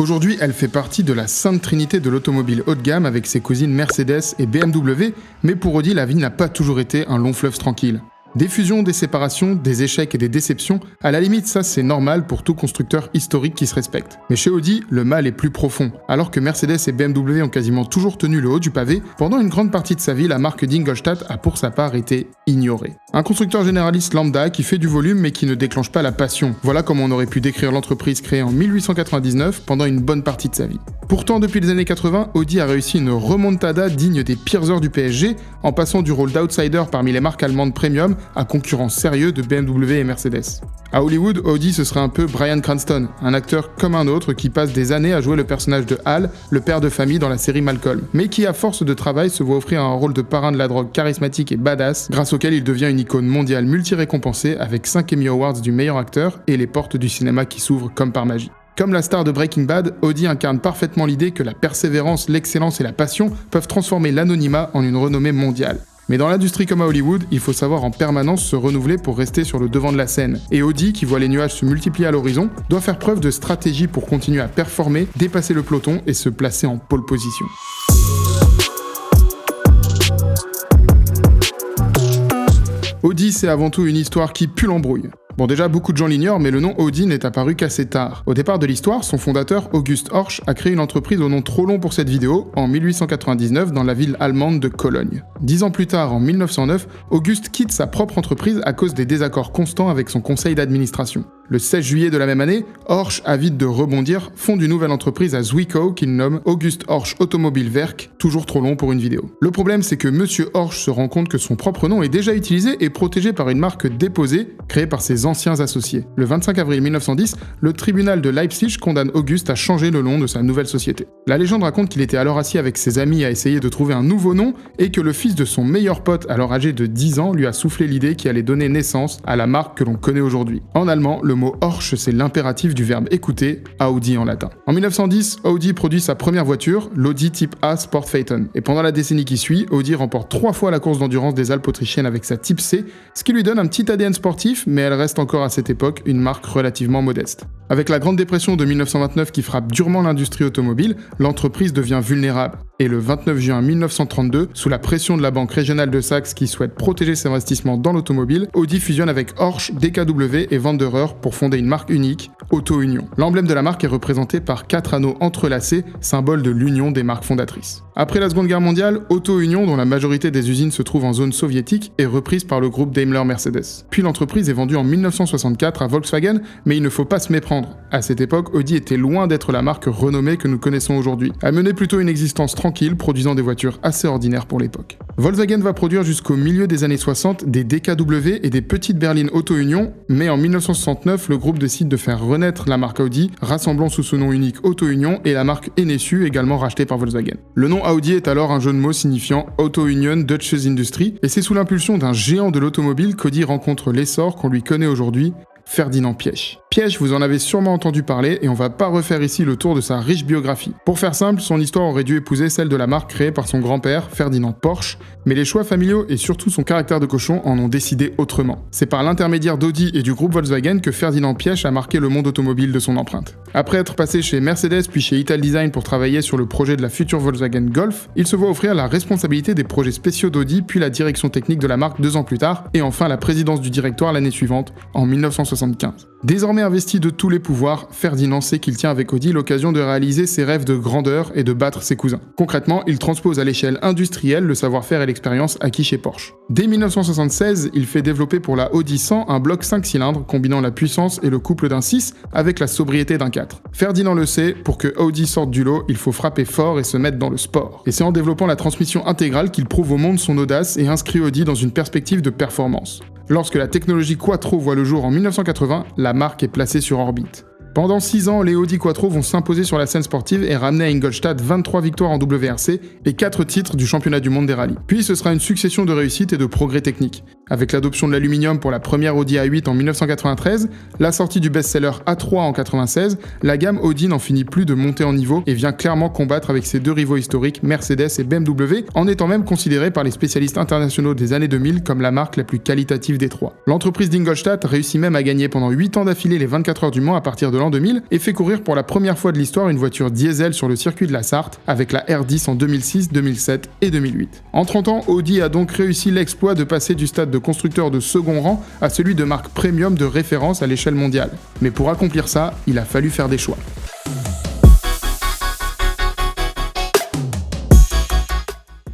Aujourd'hui, elle fait partie de la sainte trinité de l'automobile haut de gamme avec ses cousines Mercedes et BMW, mais pour Audi, la vie n'a pas toujours été un long fleuve tranquille. Des fusions, des séparations, des échecs et des déceptions, à la limite ça c'est normal pour tout constructeur historique qui se respecte. Mais chez Audi, le mal est plus profond. Alors que Mercedes et BMW ont quasiment toujours tenu le haut du pavé, pendant une grande partie de sa vie, la marque d'Ingolstadt a pour sa part été ignorée. Un constructeur généraliste lambda qui fait du volume mais qui ne déclenche pas la passion. Voilà comment on aurait pu décrire l'entreprise créée en 1899 pendant une bonne partie de sa vie. Pourtant, depuis les années 80, Audi a réussi une remontada digne des pires heures du PSG, en passant du rôle d'outsider parmi les marques allemandes premium à concurrent sérieux de BMW et Mercedes. À Hollywood, Audi ce serait un peu Bryan Cranston, un acteur comme un autre qui passe des années à jouer le personnage de Hal, le père de famille dans la série Malcolm, mais qui à force de travail se voit offrir un rôle de parrain de la drogue charismatique et badass, grâce auquel il devient une icône mondiale multi-récompensée avec 5 Emmy Awards du meilleur acteur et les portes du cinéma qui s'ouvrent comme par magie. Comme la star de Breaking Bad, Audi incarne parfaitement l'idée que la persévérance, l'excellence et la passion peuvent transformer l'anonymat en une renommée mondiale. Mais dans l'industrie comme à Hollywood, il faut savoir en permanence se renouveler pour rester sur le devant de la scène. Et Audi, qui voit les nuages se multiplier à l'horizon, doit faire preuve de stratégie pour continuer à performer, dépasser le peloton et se placer en pole position. Audi, c'est avant tout une histoire qui pue l'embrouille. Bon, déjà, beaucoup de gens l'ignorent, mais le nom Audi n'est apparu qu'assez tard. Au départ de l'histoire, son fondateur, August Horch, a créé une entreprise au nom trop long pour cette vidéo, en 1899, dans la ville allemande de Cologne. 10 ans plus tard, en 1909, August quitte sa propre entreprise à cause des désaccords constants avec son conseil d'administration. Le 16 juillet de la même année, Horch, avide de rebondir, fonde une nouvelle entreprise à Zwickau qu'il nomme August Horch Automobilwerk, toujours trop long pour une vidéo. Le problème, c'est que Monsieur Horch se rend compte que son propre nom est déjà utilisé et protégé par une marque déposée, créée par ses anciens associés. Le 25 avril 1910, le tribunal de Leipzig condamne August à changer le nom de sa nouvelle société. La légende raconte qu'il était alors assis avec ses amis à essayer de trouver un nouveau nom et que le fils de son meilleur pote, alors âgé de 10 ans, lui a soufflé l'idée qui allait donner naissance à la marque que l'on connaît aujourd'hui. En allemand, le mot Horch, c'est l'impératif du verbe écouter, Audi en latin. En 1910, Audi produit sa première voiture, l'Audi Type A Sport Phaeton. Et pendant la décennie qui suit, Audi remporte 3 fois la course d'endurance des Alpes autrichiennes avec sa Type C, ce qui lui donne un petit ADN sportif, mais elle reste encore à cette époque une marque relativement modeste. Avec la Grande Dépression de 1929 qui frappe durement l'industrie automobile, l'entreprise devient vulnérable. Et le 29 juin 1932, sous la pression de la Banque régionale de Saxe qui souhaite protéger ses investissements dans l'automobile, Audi fusionne avec Horch, DKW et Wanderer pour fonder une marque unique, Auto Union. L'emblème de la marque est représenté par 4 anneaux entrelacés, symbole de l'union des marques fondatrices. Après la Seconde Guerre mondiale, Auto Union, dont la majorité des usines se trouvent en zone soviétique, est reprise par le groupe Daimler-Mercedes. Puis l'entreprise est vendue en 1964 à Volkswagen, mais il ne faut pas se méprendre. À cette époque, Audi était loin d'être la marque renommée que nous connaissons aujourd'hui. Elle menait plutôt une existence tranquille, produisant des voitures assez ordinaires pour l'époque. Volkswagen va produire jusqu'au milieu des années 60 des DKW et des petites berlines Auto Union, mais en 1969, le groupe décide de faire renaître la marque Audi, rassemblant sous ce nom unique Auto Union et la marque Enesu, également rachetée par Volkswagen. Le nom Audi est alors un jeu de mots signifiant Auto Union Deutsches Industrie, et c'est sous l'impulsion d'un géant de l'automobile qu'Audi rencontre l'essor qu'on lui connaît aujourd'hui, Ferdinand Piëch. Piëch, vous en avez sûrement entendu parler et on va pas refaire ici le tour de sa riche biographie. Pour faire simple, son histoire aurait dû épouser celle de la marque créée par son grand-père, Ferdinand Porsche, mais les choix familiaux et surtout son caractère de cochon en ont décidé autrement. C'est par l'intermédiaire d'Audi et du groupe Volkswagen que Ferdinand Piëch a marqué le monde automobile de son empreinte. Après être passé chez Mercedes puis chez Italdesign pour travailler sur le projet de la future Volkswagen Golf, il se voit offrir la responsabilité des projets spéciaux d'Audi puis la direction technique de la marque 2 ans plus tard et enfin la présidence du directoire l'année suivante, en 1975. Désormais investi de tous les pouvoirs, Ferdinand sait qu'il tient avec Audi l'occasion de réaliser ses rêves de grandeur et de battre ses cousins. Concrètement, il transpose à l'échelle industrielle le savoir-faire et l'expérience acquis chez Porsche. Dès 1976, il fait développer pour la Audi 100 un bloc 5 cylindres combinant la puissance et le couple d'un 6 avec la sobriété d'un 4. Ferdinand le sait, pour que Audi sorte du lot, il faut frapper fort et se mettre dans le sport. Et c'est en développant la transmission intégrale qu'il prouve au monde son audace et inscrit Audi dans une perspective de performance. Lorsque la technologie Quattro voit le jour en 1980, la marque est placée sur orbite. Pendant 6 ans, les Audi Quattro vont s'imposer sur la scène sportive et ramener à Ingolstadt 23 victoires en WRC et 4 titres du championnat du monde des rallyes. Puis ce sera une succession de réussites et de progrès techniques. Avec l'adoption de l'aluminium pour la première Audi A8 en 1993, la sortie du best-seller A3 en 1996, la gamme Audi n'en finit plus de monter en niveau et vient clairement combattre avec ses deux rivaux historiques, Mercedes et BMW, en étant même considérée par les spécialistes internationaux des années 2000 comme la marque la plus qualitative des trois. L'entreprise d'Ingolstadt réussit même à gagner pendant 8 ans d'affilée les 24 heures du Mans à partir de l'an 2000 et fait courir pour la première fois de l'histoire une voiture diesel sur le circuit de la Sarthe avec la R10 en 2006, 2007 et 2008. En 30 ans, Audi a donc réussi l'exploit de passer du stade de constructeur de second rang à celui de marque premium de référence à l'échelle mondiale. Mais pour accomplir ça, il a fallu faire des choix.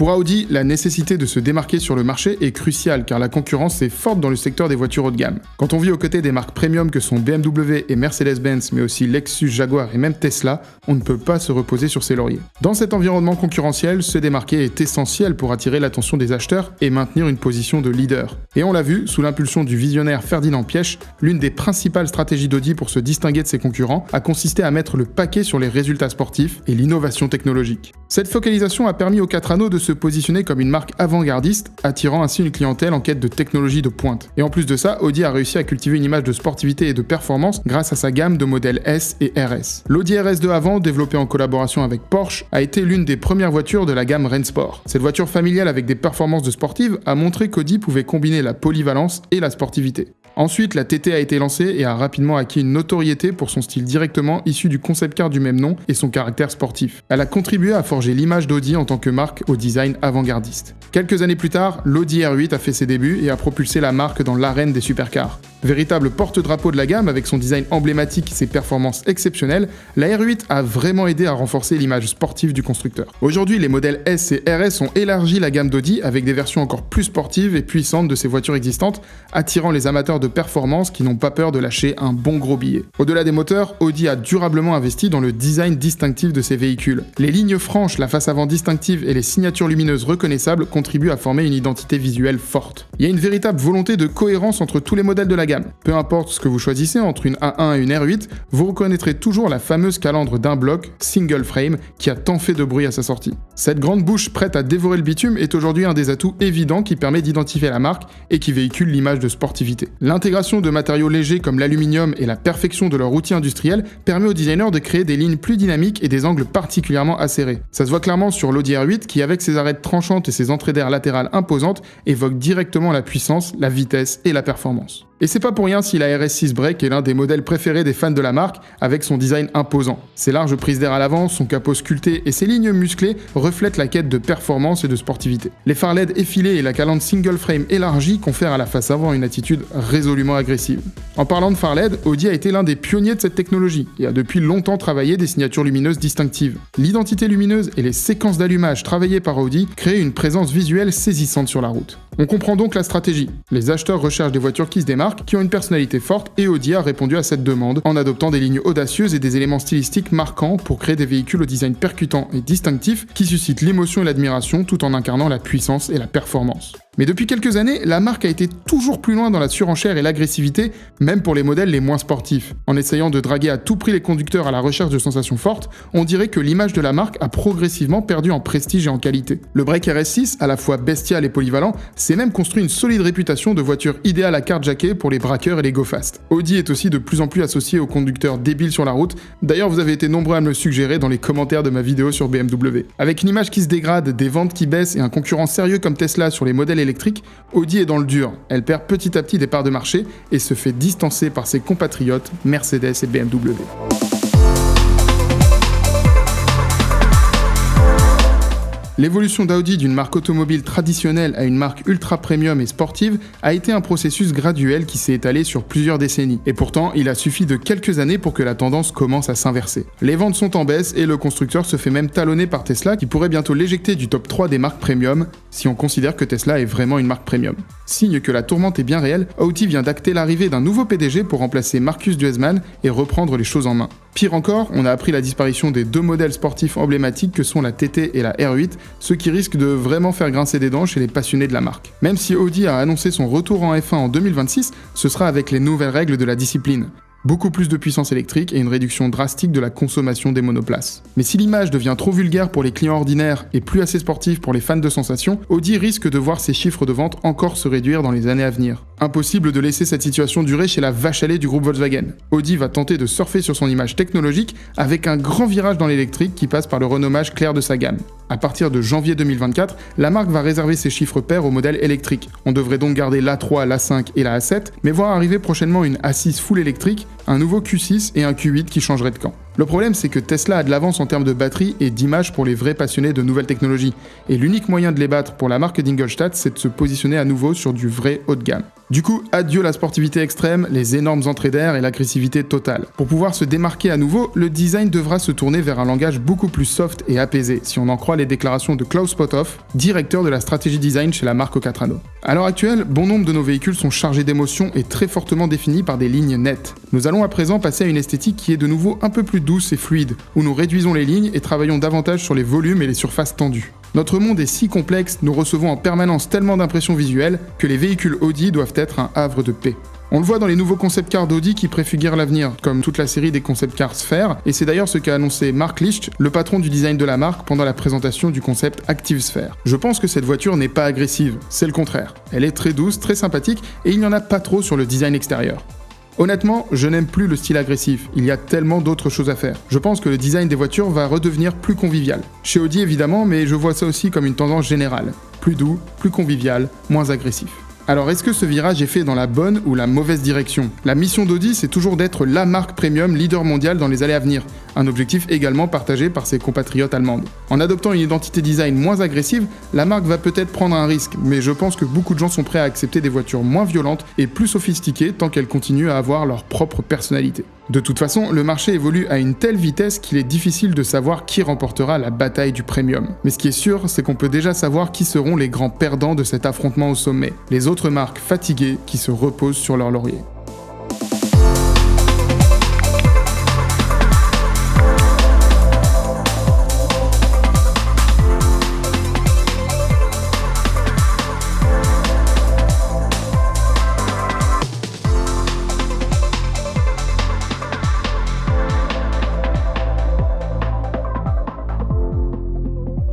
Pour Audi, la nécessité de se démarquer sur le marché est cruciale car la concurrence est forte dans le secteur des voitures haut de gamme. Quand on vit aux côtés des marques premium que sont BMW et Mercedes-Benz, mais aussi Lexus, Jaguar et même Tesla, on ne peut pas se reposer sur ses lauriers. Dans cet environnement concurrentiel, se démarquer est essentiel pour attirer l'attention des acheteurs et maintenir une position de leader. Et on l'a vu, sous l'impulsion du visionnaire Ferdinand Piëch, l'une des principales stratégies d'Audi pour se distinguer de ses concurrents a consisté à mettre le paquet sur les résultats sportifs et l'innovation technologique. Cette focalisation a permis aux 4 anneaux de se positionner comme une marque avant-gardiste, attirant ainsi une clientèle en quête de technologie de pointe. Et en plus de ça, Audi a réussi à cultiver une image de sportivité et de performance grâce à sa gamme de modèles S et RS. L'Audi RS2 Avant, développée en collaboration avec Porsche, a été l'une des premières voitures de la gamme Rennsport. Cette voiture familiale avec des performances de sportive a montré qu'Audi pouvait combiner la polyvalence et la sportivité. Ensuite, la TT a été lancée et a rapidement acquis une notoriété pour son style directement issu du concept car du même nom et son caractère sportif. Elle a contribué à forger l'image d'Audi en tant que marque au design avant-gardiste. Quelques années plus tard, l'Audi R8 a fait ses débuts et a propulsé la marque dans l'arène des supercars. Véritable porte-drapeau de la gamme avec son design emblématique et ses performances exceptionnelles, la R8 a vraiment aidé à renforcer l'image sportive du constructeur. Aujourd'hui, les modèles S et RS ont élargi la gamme d'Audi avec des versions encore plus sportives et puissantes de ces voitures existantes, attirant les amateurs de performance qui n'ont pas peur de lâcher un bon gros billet. Au-delà des moteurs, Audi a durablement investi dans le design distinctif de ses véhicules. Les lignes franches, la face avant distinctive et les signatures lumineuses reconnaissables contribuent à former une identité visuelle forte. Il y a une véritable volonté de cohérence entre tous les modèles de la gamme. Peu importe ce que vous choisissez entre une A1 et une R8, vous reconnaîtrez toujours la fameuse calandre d'un bloc, single frame, qui a tant fait de bruit à sa sortie. Cette grande bouche prête à dévorer le bitume est aujourd'hui un des atouts évidents qui permet d'identifier la marque et qui véhicule l'image de sportivité. L'intégration de matériaux légers comme l'aluminium et la perfection de leur outil industriel permet aux designers de créer des lignes plus dynamiques et des angles particulièrement acérés. Ça se voit clairement sur l'Audi R8 qui, avec ses arêtes tranchantes et ses entrées d'air latérales imposantes, évoque directement la puissance, la vitesse et la performance. Et c'est pas pour rien si la RS6 Break est l'un des modèles préférés des fans de la marque, avec son design imposant. Ses larges prises d'air à l'avant, son capot sculpté et ses lignes musclées reflètent la quête de performance et de sportivité. Les phares LED effilés et la calandre single frame élargie confèrent à la face avant une attitude résolument agressive. En parlant de phares LED, Audi a été l'un des pionniers de cette technologie et a depuis longtemps travaillé des signatures lumineuses distinctives. L'identité lumineuse et les séquences d'allumage travaillées par Audi créent une présence visuelle saisissante sur la route. On comprend donc la stratégie. Les acheteurs recherchent des voitures qui se démarquent, qui ont une personnalité forte, et Audi a répondu à cette demande en adoptant des lignes audacieuses et des éléments stylistiques marquants pour créer des véhicules au design percutant et distinctif qui suscitent l'émotion et l'admiration tout en incarnant la puissance et la performance. Mais depuis quelques années, la marque a été toujours plus loin dans la surenchère et l'agressivité, même pour les modèles les moins sportifs. En essayant de draguer à tout prix les conducteurs à la recherche de sensations fortes, on dirait que l'image de la marque a progressivement perdu en prestige et en qualité. Le Break RS6, à la fois bestial et polyvalent, s'est même construit une solide réputation de voiture idéale à carjacker pour les braqueurs et les go-fast. Audi est aussi de plus en plus associé aux conducteurs débiles sur la route, d'ailleurs vous avez été nombreux à me le suggérer dans les commentaires de ma vidéo sur BMW. Avec une image qui se dégrade, des ventes qui baissent et un concurrent sérieux comme Tesla sur les modèles électriques, Audi est dans le dur. Elle perd petit à petit des parts de marché et se fait distancer par ses compatriotes Mercedes et BMW. L'évolution d'Audi d'une marque automobile traditionnelle à une marque ultra premium et sportive a été un processus graduel qui s'est étalé sur plusieurs décennies. Et pourtant, il a suffi de quelques années pour que la tendance commence à s'inverser. Les ventes sont en baisse et le constructeur se fait même talonner par Tesla qui pourrait bientôt l'éjecter du top 3 des marques premium si on considère que Tesla est vraiment une marque premium. Signe que la tourmente est bien réelle, Audi vient d'acter l'arrivée d'un nouveau PDG pour remplacer Markus Duesmann et reprendre les choses en main. Pire encore, on a appris la disparition des deux modèles sportifs emblématiques que sont la TT et la R8, ce qui risque de vraiment faire grincer des dents chez les passionnés de la marque. Même si Audi a annoncé son retour en F1 en 2026, ce sera avec les nouvelles règles de la discipline. beaucoup plus de puissance électrique et une réduction drastique de la consommation des monoplaces. Mais si l'image devient trop vulgaire pour les clients ordinaires et plus assez sportive pour les fans de sensations, Audi risque de voir ses chiffres de vente encore se réduire dans les années à venir. Impossible de laisser cette situation durer chez la vache à lait du groupe Volkswagen. Audi va tenter de surfer sur son image technologique avec un grand virage dans l'électrique qui passe par le renommage clair de sa gamme. À partir de janvier 2024, la marque va réserver ses chiffres pairs aux modèles électriques. On devrait donc garder l'A3, l'A5 et la A7, mais voir arriver prochainement une A6 full électrique, un nouveau Q6 et un Q8 qui changeraient de camp. Le problème, c'est que Tesla a de l'avance en termes de batterie et d'image pour les vrais passionnés de nouvelles technologies. Et l'unique moyen de les battre pour la marque d'Ingolstadt, c'est de se positionner à nouveau sur du vrai haut de gamme. Du coup, adieu la sportivité extrême, les énormes entrées d'air et l'agressivité totale. Pour pouvoir se démarquer à nouveau, le design devra se tourner vers un langage beaucoup plus soft et apaisé, si on en croit les déclarations de Klaus Potthoff, directeur de la stratégie design chez la marque au 4 anneaux. À l'heure actuelle, bon nombre de nos véhicules sont chargés d'émotions et très fortement définis par des lignes nettes. Nous allons à présent passer à une esthétique qui est de nouveau un peu plus douce et fluide, où nous réduisons les lignes et travaillons davantage sur les volumes et les surfaces tendues. Notre monde est si complexe, nous recevons en permanence tellement d'impressions visuelles que les véhicules Audi doivent être un havre de paix. On le voit dans les nouveaux concept cars d'Audi qui préfigurent l'avenir, comme toute la série des concept cars Sphere, et c'est d'ailleurs ce qu'a annoncé Mark Licht, le patron du design de la marque, pendant la présentation du concept Active Sphere. Je pense que cette voiture n'est pas agressive, c'est le contraire. Elle est très douce, très sympathique, et il n'y en a pas trop sur le design extérieur. Honnêtement, je n'aime plus le style agressif, il y a tellement d'autres choses à faire. Je pense que le design des voitures va redevenir plus convivial. Chez Audi évidemment, mais je vois ça aussi comme une tendance générale. Plus doux, plus convivial, moins agressif. Alors est-ce que ce virage est fait dans la bonne ou la mauvaise direction ? La mission d'Audi, c'est toujours d'être la marque premium leader mondial dans les années à venir, un objectif également partagé par ses compatriotes allemandes. En adoptant une identité design moins agressive, la marque va peut-être prendre un risque, mais je pense que beaucoup de gens sont prêts à accepter des voitures moins violentes et plus sophistiquées tant qu'elles continuent à avoir leur propre personnalité. De toute façon, le marché évolue à une telle vitesse qu'il est difficile de savoir qui remportera la bataille du premium. Mais ce qui est sûr, c'est qu'on peut déjà savoir qui seront les grands perdants de cet affrontement au sommet, les autres marques fatiguées qui se reposent sur leur laurier.